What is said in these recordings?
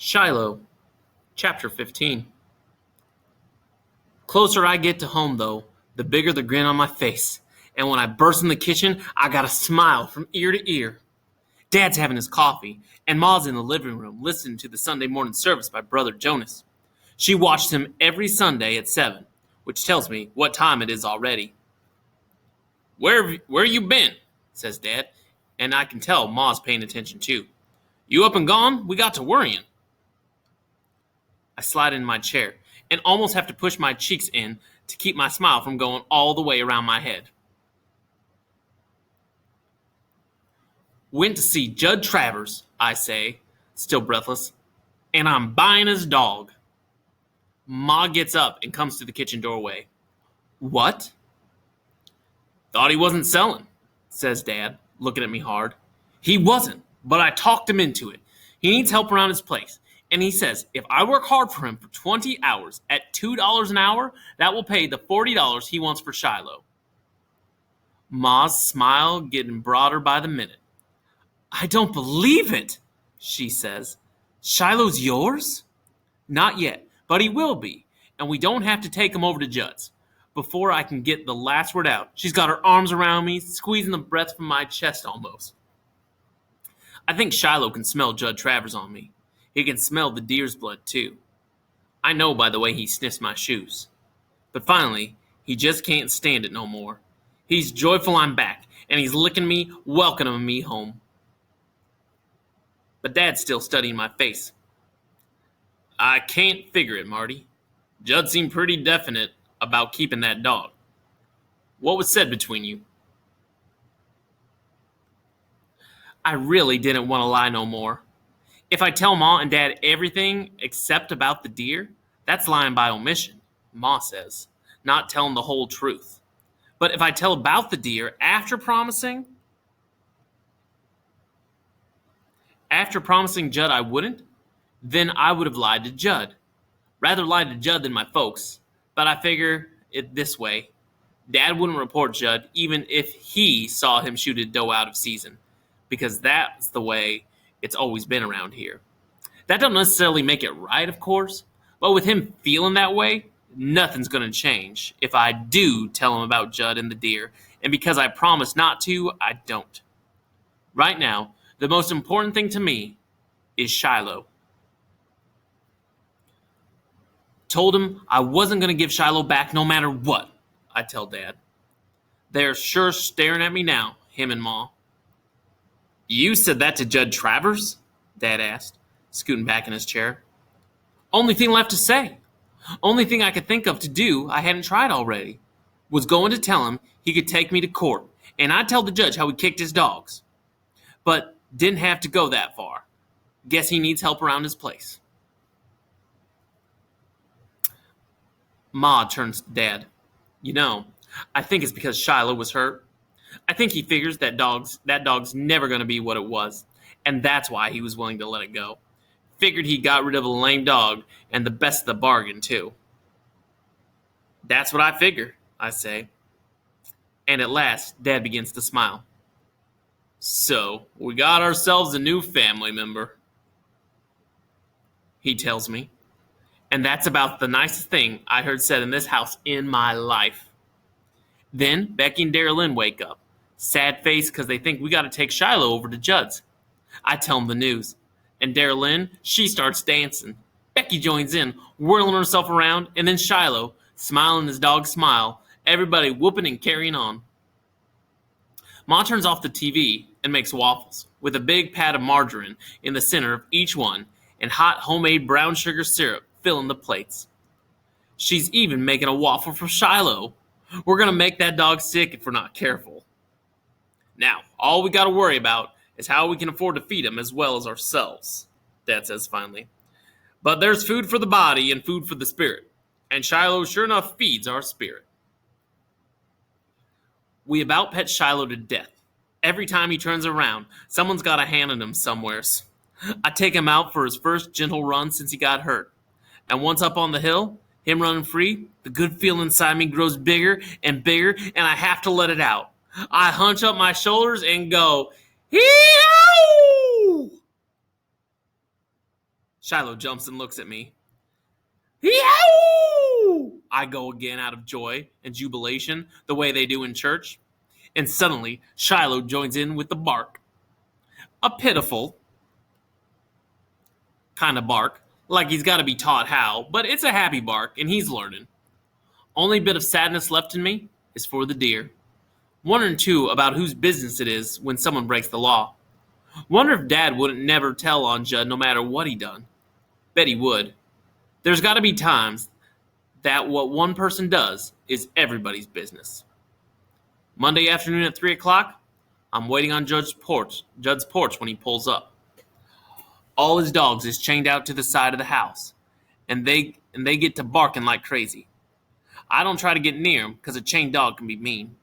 Shiloh, Chapter 15. Closer I get to home, though, the bigger the grin on my face. And when I burst in the kitchen, I got a smile from ear to ear. Dad's having his coffee, and Ma's in the living room listening to the Sunday morning service by Brother Jonas. She watches him every Sunday at 7, which tells me what time it is already. Where you been? Says Dad, and I can tell Ma's paying attention too. You up and gone? We got to worrying. I slide in my chair and almost have to push my cheeks in to keep my smile from going all the way around my head. Went to see Judd Travers, I say, still breathless, and I'm buying his dog. Ma gets up and comes to the kitchen doorway. What? Thought he wasn't selling, says Dad, looking at me hard. He wasn't, but I talked him into it. He needs help around his place. And he says, if I work hard for him for 20 hours at $2 an hour, that will pay the $40 he wants for Shiloh. Ma's smile getting broader by the minute. I don't believe it, she says. Shiloh's yours? Not yet, but he will be, and we don't have to take him over to Judd's. Before I can get the last word out, she's got her arms around me, squeezing the breath from my chest almost. I think Shiloh can smell Judd Travers on me. He can smell the deer's blood, too. I know by the way he sniffs my shoes. But finally, he just can't stand it no more. He's joyful I'm back, and he's licking me, welcoming me home. But Dad's still studying my face. I can't figure it, Marty. Judd seemed pretty definite about keeping that dog. What was said between you? I really didn't want to lie no more. If I tell Ma and Dad everything except about the deer, that's lying by omission, Ma says, not telling the whole truth. But if I tell about the deer after promising Judd I wouldn't, then I would have lied to Judd. Rather lie to Judd than my folks, but I figure it this way. Dad wouldn't report Judd even if he saw him shoot a doe out of season, because that's the way it's always been around here. That don't necessarily make it right, of course, but with him feeling that way, nothing's going to change if I do tell him about Judd and the deer, and because I promised not to, I don't. Right now, the most important thing to me is Shiloh. Told him I wasn't going to give Shiloh back no matter what, I tell Dad. They're sure staring at me now, him and Ma. You said that to Judd Travers? Dad asked, scooting back in his chair. Only thing left to say. Only thing I could think of to do I hadn't tried already. Was going to tell him he could take me to court, and I'd tell the judge how he kicked his dogs. But didn't have to go that far. Guess he needs help around his place. Ma turns to Dad. You know, I think it's because Shiloh was hurt. I think he figures that dog's never going to be what it was, and that's why he was willing to let it go. Figured he got rid of a lame dog, and the best of the bargain, too. That's what I figure, I say. And at last, Dad begins to smile. So, we got ourselves a new family member, he tells me. And that's about the nicest thing I heard said in this house in my life. Then, Becky and Darylyn wake up. Sad face because they think we got to take Shiloh over to Judd's. I tell them the news. And Darylyn, she starts dancing. Becky joins in, whirling herself around, and then Shiloh, smiling his dog smile, everybody whooping and carrying on. Ma turns off the TV and makes waffles, with a big pat of margarine in the center of each one, and hot homemade brown sugar syrup filling the plates. She's even making a waffle for Shiloh. We're going to make that dog sick if we're not careful. Now, all we got to worry about is how we can afford to feed him as well as ourselves, Dad says finally. But there's food for the body and food for the spirit, and Shiloh sure enough feeds our spirit. We about pet Shiloh to death. Every time he turns around, someone's got a hand on him somewheres. I take him out for his first gentle run since he got hurt. And once up on the hill, him running free, the good feeling inside me grows bigger and bigger, and I have to let it out. I hunch up my shoulders and go, Hee-ow! Shiloh jumps and looks at me. Yow! I go again out of joy and jubilation, the way they do in church. And suddenly, Shiloh joins in with the bark. A pitiful kind of bark, like he's got to be taught how, but it's a happy bark, and he's learning. Only bit of sadness left in me is for the deer. Wondering, too, about whose business it is when someone breaks the law. Wonder if Dad wouldn't never tell on Judd no matter what he done. Bet he would. There's got to be times that what one person does is everybody's business. Monday afternoon at 3 o'clock, I'm waiting on Judd's porch when he pulls up. All his dogs is chained out to the side of the house, and they get to barking like crazy. I don't try to get near him because a chained dog can be mean.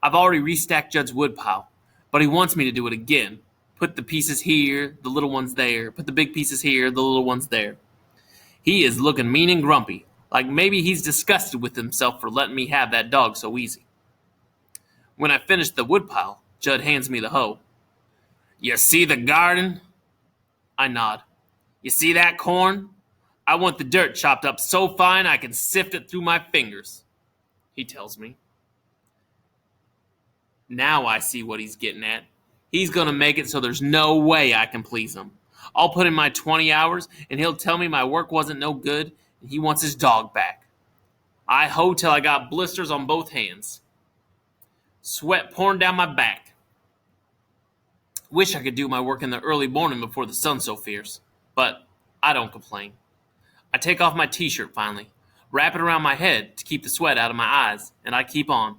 I've already restacked Judd's woodpile, but he wants me to do it again. Put the pieces here, the little ones there. Put the big pieces here, the little ones there. He is looking mean and grumpy, like maybe he's disgusted with himself for letting me have that dog so easy. When I finish the woodpile, Judd hands me the hoe. You see the garden? I nod. You see that corn? I want the dirt chopped up so fine I can sift it through my fingers, he tells me. Now I see what he's getting at. He's going to make it so there's no way I can please him. I'll put in my 20 hours, and he'll tell me my work wasn't no good, and he wants his dog back. I hoe till I got blisters on both hands. Sweat pouring down my back. Wish I could do my work in the early morning before the sun's so fierce, but I don't complain. I take off my t-shirt finally, wrap it around my head to keep the sweat out of my eyes, and I keep on.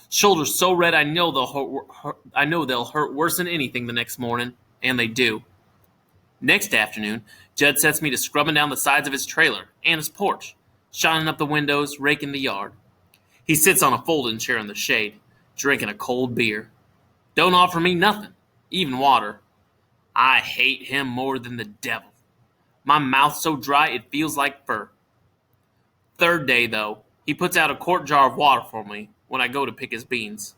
Shoulders so red I know they'll hurt worse than anything the next morning, and they do. Next afternoon, Judd sets me to scrubbing down the sides of his trailer and his porch, shining up the windows, raking the yard. He sits on a folding chair in the shade, drinking a cold beer. Don't offer me nothing, even water. I hate him more than the devil. My mouth's so dry it feels like fur. Third day, though, he puts out a quart jar of water for me when I go to pick his beans.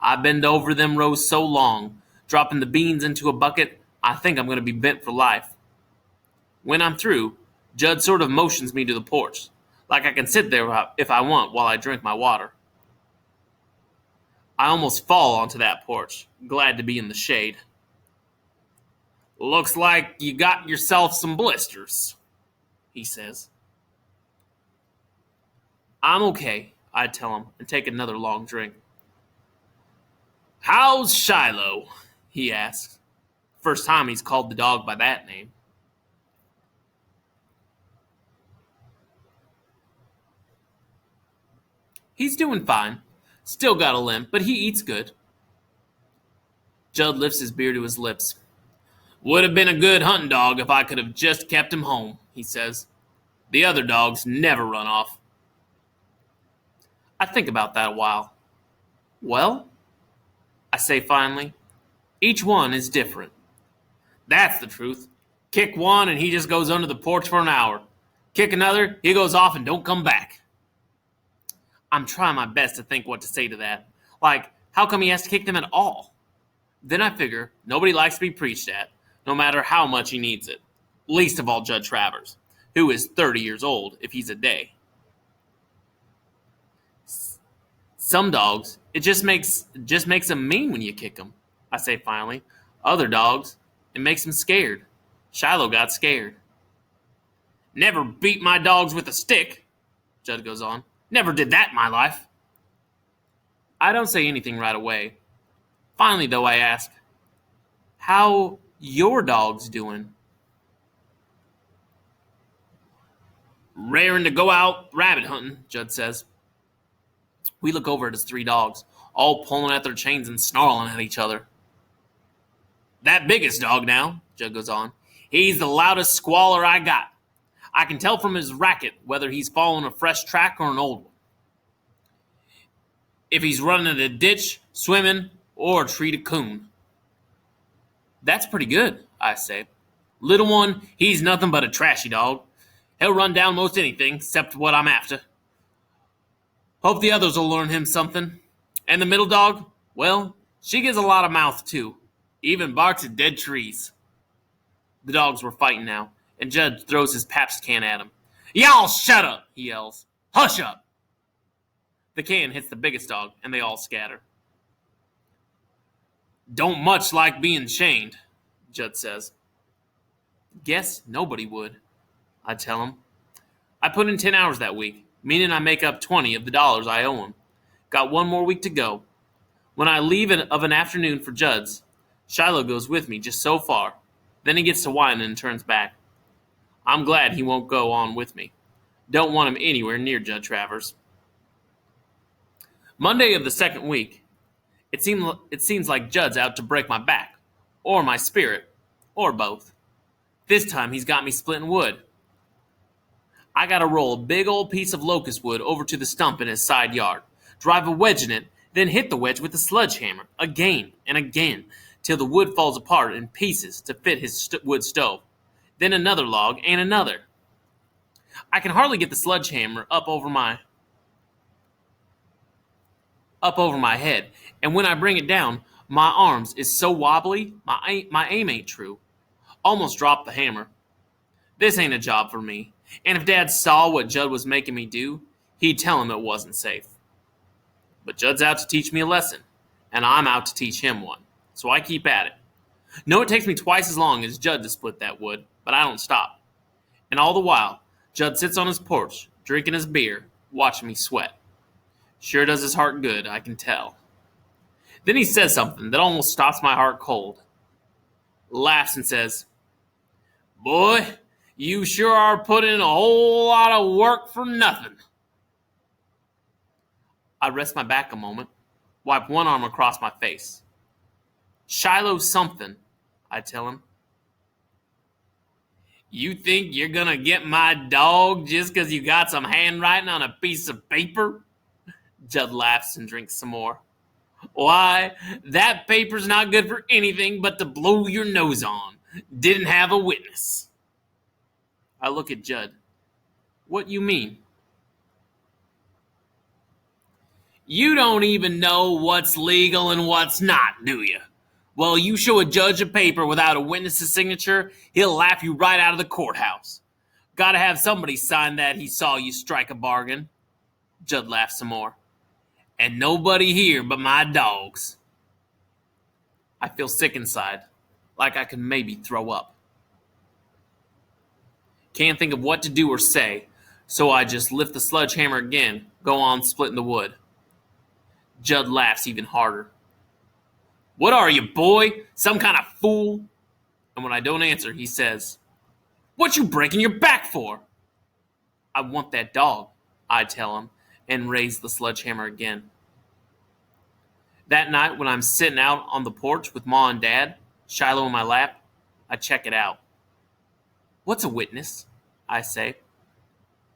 I bend over them rows so long, dropping the beans into a bucket, I think I'm going to be bent for life. When I'm through, Judd sort of motions me to the porch, like I can sit there if I want while I drink my water. I almost fall onto that porch, glad to be in the shade. Looks like you got yourself some blisters, he says. I'm okay, I tell him, and take another long drink. How's Shiloh? He asks. First time he's called the dog by that name. He's doing fine. Still got a limp, but he eats good. Judd lifts his beer to his lips. Would have been a good hunting dog if I could have just kept him home, he says. The other dogs never run off. I think about that a while. Well, I say finally, each one is different. That's the truth. Kick one and he just goes under the porch for an hour. Kick another, he goes off and don't come back. I'm trying my best to think what to say to that. Like, how come he has to kick them at all? Then I figure nobody likes to be preached at, no matter how much he needs it. Least of all Judge Travers, who is 30 years old if he's a day. Some dogs, it just makes them mean when you kick them, I say finally. Other dogs, it makes them scared. Shiloh got scared. Never beat my dogs with a stick, Judd goes on. Never did that in my life. I don't say anything right away. Finally, though, I ask, how your dog's doing? Raring to go out rabbit hunting, Judd says. We look over at his 3 dogs, all pulling at their chains and snarling at each other. That biggest dog now, Judd goes on, he's the loudest squaller I got. I can tell from his racket whether he's following a fresh track or an old one. If he's running in a ditch, swimming, or treat a coon. That's pretty good, I say. Little one, he's nothing but a trashy dog. He'll run down most anything except what I'm after. Hope the others will learn him something. And the middle dog, well, she gives a lot of mouth too. Even barks at dead trees. The dogs were fighting now, and Judge throws his Pabst can at him. "Y'all shut up," he yells. "Hush up." The can hits the biggest dog, and they all scatter. "Don't much like being chained," Judd says. "Guess nobody would," I tell him. I put in 10 hours that week, meaning I make up 20 of the dollars I owe him. Got one more week to go. When I leave of an afternoon for Judd's, Shiloh goes with me just so far. Then he gets to whining and turns back. I'm glad he won't go on with me. Don't want him anywhere near Judd Travers. Monday of the second week, it seems like Judd's out to break my back, or my spirit, or both. This time he's got me splitting wood. I gotta roll a big old piece of locust wood over to the stump in his side yard, drive a wedge in it, then hit the wedge with a sledgehammer, again and again, till the wood falls apart in pieces to fit his wood stove. Then another log, and another. I can hardly get the sledgehammer up over my head, and when I bring it down, my arms is so wobbly, my aim ain't true. Almost dropped the hammer. This ain't a job for me, and if Dad saw what Judd was making me do, he'd tell him it wasn't safe. But Judd's out to teach me a lesson, and I'm out to teach him one, so I keep at it. Know it takes me twice as long as Judd to split that wood, but I don't stop. And all the while, Judd sits on his porch, drinking his beer, watching me sweat. Sure does his heart good, I can tell. Then he says something that almost stops my heart cold. Laughs and says, "Boy, you sure are putting in a whole lot of work for nothing." I rest my back a moment, wipe one arm across my face. "Shiloh's something," I tell him. "You think you're gonna get my dog just 'cause you got some handwriting on a piece of paper?" Judd laughs and drinks some more. "Why, that paper's not good for anything but to blow your nose on. Didn't have a witness." I look at Judd. "What you mean?" "You don't even know what's legal and what's not, do you? Well, you show a judge a paper without a witness's signature, he'll laugh you right out of the courthouse. Gotta have somebody sign that he saw you strike a bargain." Judd laughs some more. "And nobody here but my dogs." I feel sick inside, like I could maybe throw up. Can't think of what to do or say, so I just lift the sledgehammer again, go on splitting the wood. Judd laughs even harder. "What are you, boy? Some kind of fool?" And when I don't answer, he says, "What you breaking your back for?" "I want that dog," I tell him, and raise the sledgehammer again. That night, when I'm sitting out on the porch with Ma and Dad, Shiloh in my lap, I check it out. "What's a witness?" I say.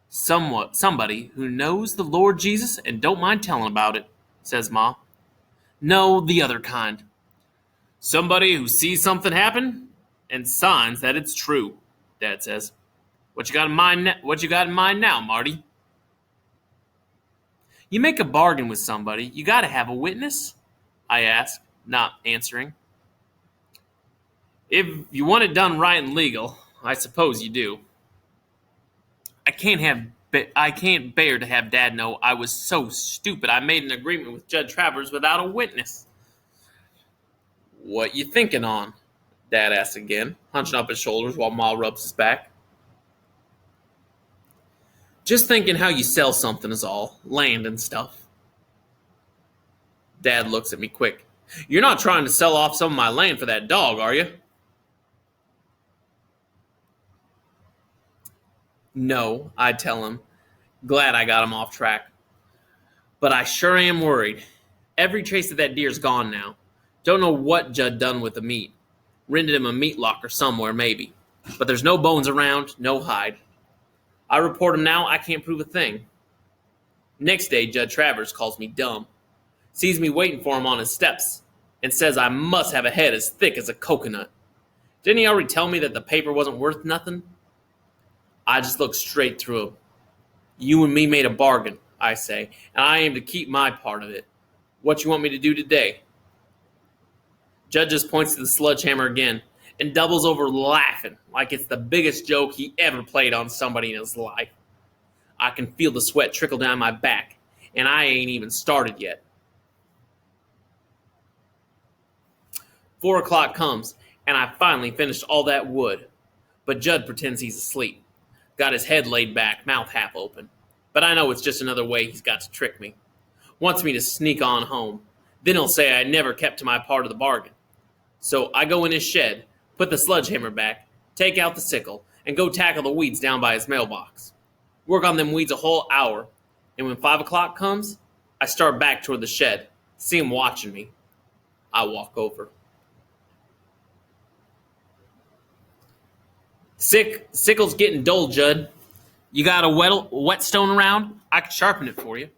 "Somebody who knows the Lord Jesus and don't mind telling about it," says Ma. "No, the other kind. Somebody who sees something happen and signs that it's true," Dad says. What you got in mind now, Marty?" "You make a bargain with somebody, you gotta have a witness?" I ask, not answering. "If you want it done right and legal, I suppose you do." I can't bear to have Dad know I was so stupid I made an agreement with Judd Travers without a witness. "What you thinking on?" Dad asks again, hunching up his shoulders while Ma rubs his back. "Just thinking how you sell something is all, land and stuff." Dad looks at me quick. "You're not trying to sell off some of my land for that dog, are you?" "No," I tell him, glad I got him off track. "But I sure am worried. Every trace of that deer's gone now. Don't know what Judd done with the meat. Rented him a meat locker somewhere, maybe. But there's no bones around, no hide. I report him now, I can't prove a thing." Next day, Judd Travers calls me dumb. Sees me waiting for him on his steps, and says I must have a head as thick as a coconut. Didn't he already tell me that the paper wasn't worth nothing? I just look straight through him. "You and me made a bargain," I say, "and I aim to keep my part of it. What you want me to do today?" Judd just points to the sledgehammer again, and doubles over laughing like it's the biggest joke he ever played on somebody in his life. I can feel the sweat trickle down my back, and I ain't even started yet. 4 o'clock comes, and I finally finished all that wood, but Judd pretends he's asleep. Got his head laid back, mouth half open. But I know it's just another way he's got to trick me. Wants me to sneak on home. Then he'll say I never kept to my part of the bargain. So I go in his shed, put the sledgehammer back, take out the sickle, and go tackle the weeds down by his mailbox. Work on them weeds a whole hour, and when 5 o'clock comes, I start back toward the shed, see him watching me. I walk over. Sickle's getting dull, Judd. You got a whetstone around? I can sharpen it for you.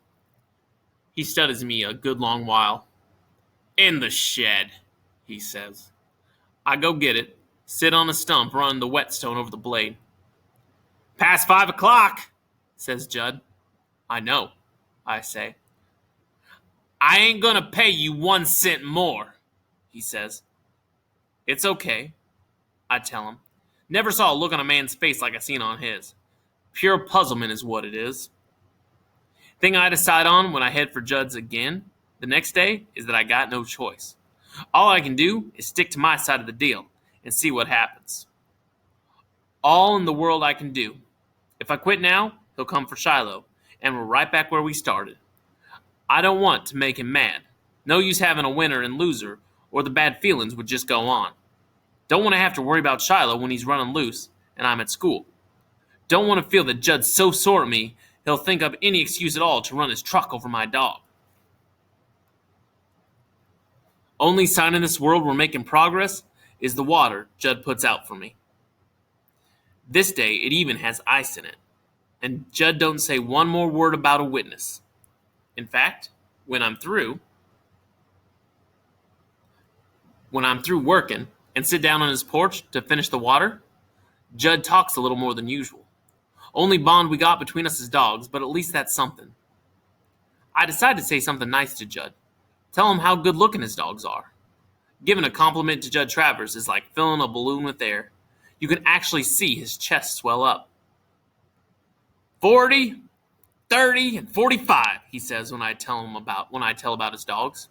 He studies me a good long while. In the shed, he says. I go get it, sit on a stump running the whetstone over the blade. Past 5 o'clock, says Judd. I know, I say. I ain't gonna pay you 1 cent more, he says. It's okay, I tell him. Never saw a look on a man's face like I seen on his. Pure puzzlement is what it is. Thing I decide on when I head for Judd's again the next day is that I got no choice. All I can do is stick to my side of the deal and see what happens. All in the world I can do. If I quit now, he'll come for Shiloh, and we're right back where we started. I don't want to make him mad. No use having a winner and loser, or the bad feelings would just go on. Don't want to have to worry about Shiloh when he's running loose and I'm at school. Don't want to feel that Judd's so sore at me he'll think up any excuse at all to run his truck over my dog. Only sign in this world we're making progress is the water Judd puts out for me. This day it even has ice in it, and Judd don't say one more word about a witness. In fact, when I'm through working and sit down on his porch to finish the water, Judd talks a little more than usual. Only bond we got between us is dogs, but at least that's something. I decide to say something nice to Judd. Tell him how good looking his dogs are. Giving a compliment to Judd Travers is like filling a balloon with air. You can actually see his chest swell up. 40, 30, and 45, he says when I tell about his dogs.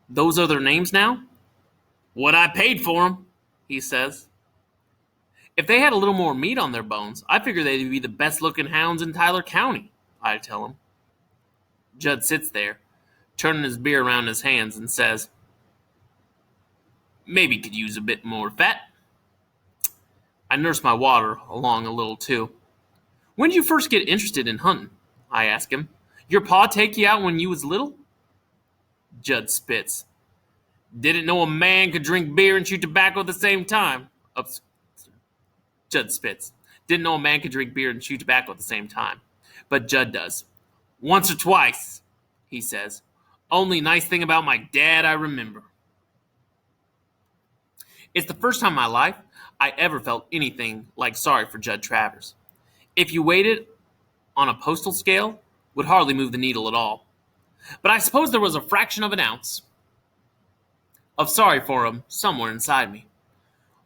Those are their names now? What I paid for them, he says. If they had a little more meat on their bones, I figure they'd be the best-looking hounds in Tyler County, I tell him. Judd sits there, turning his beer around his hands, and says, maybe could use a bit more fat. I nurse my water along a little, too. When did you first get interested in hunting? I ask him. Your pa take you out when you was little? Judd spits. Didn't know a man could drink beer and chew tobacco at the same time. Judd spits. Didn't know a man could drink beer and chew tobacco at the same time. But Judd does. Once or twice, he says. Only nice thing about my dad I remember. It's the first time in my life I ever felt anything like sorry for Judd Travers. If you weighed it on a postal scale, would hardly move the needle at all. But I suppose there was a fraction of an ounce of sorry for him somewhere inside me.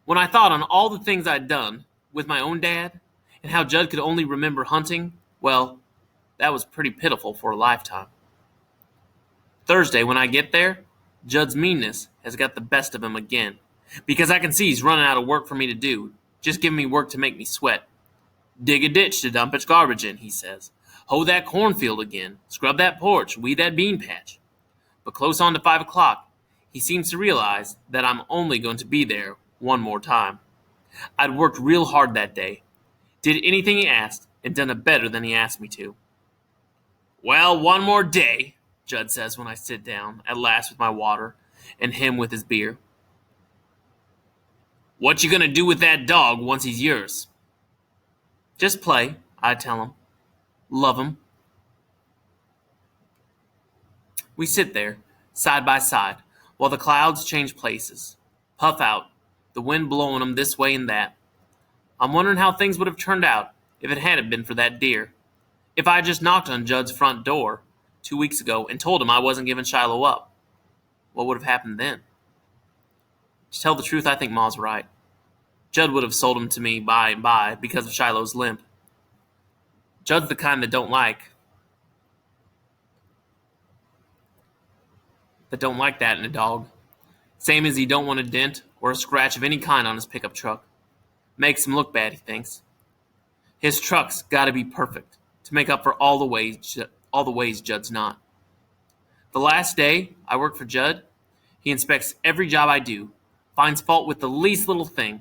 When I thought on all the things I'd done with my own dad, and how Judd could only remember hunting, well, that was pretty pitiful for a lifetime. Thursday, when I get there, Judd's meanness has got the best of him again, because I can see he's running out of work for me to do, just giving me work to make me sweat. Dig a ditch to dump its garbage in, he says. Hoe that cornfield again, scrub that porch, weed that bean patch. But close on to 5 o'clock, he seems to realize that I'm only going to be there one more time. I'd worked real hard that day, did anything he asked, and done it better than he asked me to. Well, one more day, Judd says when I sit down, at last with my water, and him with his beer. What you gonna do with that dog once he's yours? Just play, I tell him. Love him. We sit there, side by side, while the clouds change places, puff out, the wind blowing them this way and that. I'm wondering how things would have turned out if it hadn't been for that deer. If I had just knocked on Judd's front door 2 weeks ago and told him I wasn't giving Shiloh up, what would have happened then? To tell the truth, I think Ma's right. Judd would have sold him to me by and by because of Shiloh's limp. Judd's the kind that don't like that in a dog. Same as he don't want a dent or a scratch of any kind on his pickup truck. Makes him look bad, he thinks. His truck's gotta be perfect to make up for all the ways Judd's not. The last day I work for Judd, he inspects every job I do, finds fault with the least little thing,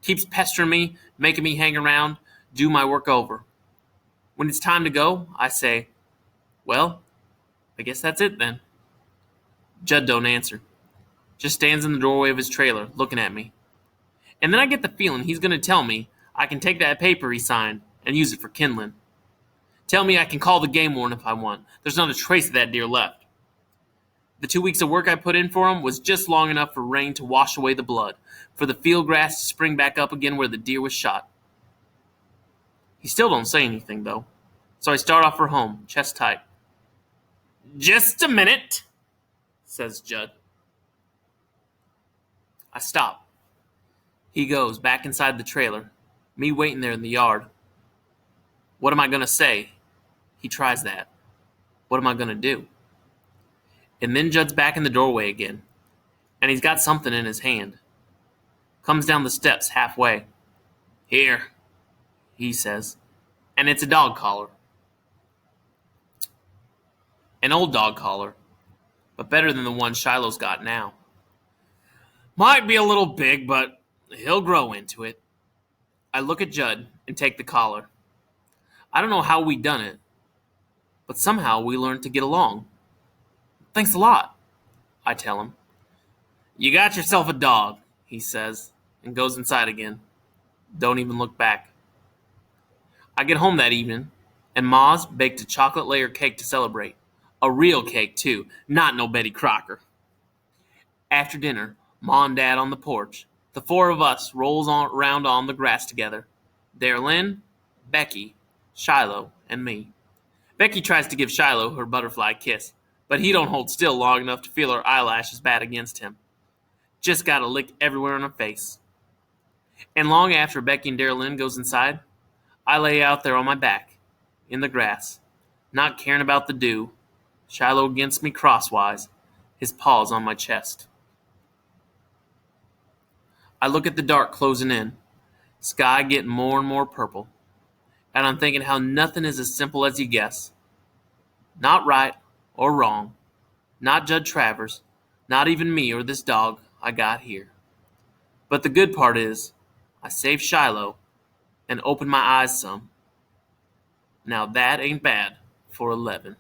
keeps pestering me, making me hang around, do my work over. When it's time to go, I say, well, I guess that's it then. Judd don't answer. Just stands in the doorway of his trailer, looking at me. And then I get the feeling he's going to tell me I can take that paper he signed and use it for kindling. Tell me I can call the game warden if I want. There's not a trace of that deer left. The 2 weeks of work I put in for him was just long enough for rain to wash away the blood, for the field grass to spring back up again where the deer was shot. He still don't say anything, though, so I start off for home, chest tight. Just a minute, says Judd. I stop. He goes back inside the trailer, me waiting there in the yard. What am I going to say? He tries that. What am I going to do? And then Judd's back in the doorway again, and he's got something in his hand. Comes down the steps halfway. Here, he says, and it's a dog collar. An old dog collar, but better than the one Shiloh's got now. Might be a little big, but he'll grow into it. I look at Judd and take the collar. I don't know how we done it, but somehow we learned to get along. Thanks a lot, I tell him. You got yourself a dog, he says, and goes inside again. Don't even look back. I get home that evening, and Ma's baked a chocolate layer cake to celebrate. A real cake, too, not no Betty Crocker. After dinner, Ma and Dad on the porch. The four of us rolls around on the grass together. Darlene, Becky, Shiloh, and me. Becky tries to give Shiloh her butterfly kiss, but he don't hold still long enough to feel her eyelashes bat against him. Just got a lick everywhere on her face. And long after Becky and Darlene goes inside, I lay out there on my back, in the grass, not caring about the dew, Shiloh against me crosswise, his paws on my chest. I look at the dark closing in, sky getting more and more purple, and I'm thinking how nothing is as simple as you guess. Not right or wrong, not Judd Travers, not even me or this dog I got here. But the good part is, I saved Shiloh and opened my eyes some. Now that ain't bad for 11.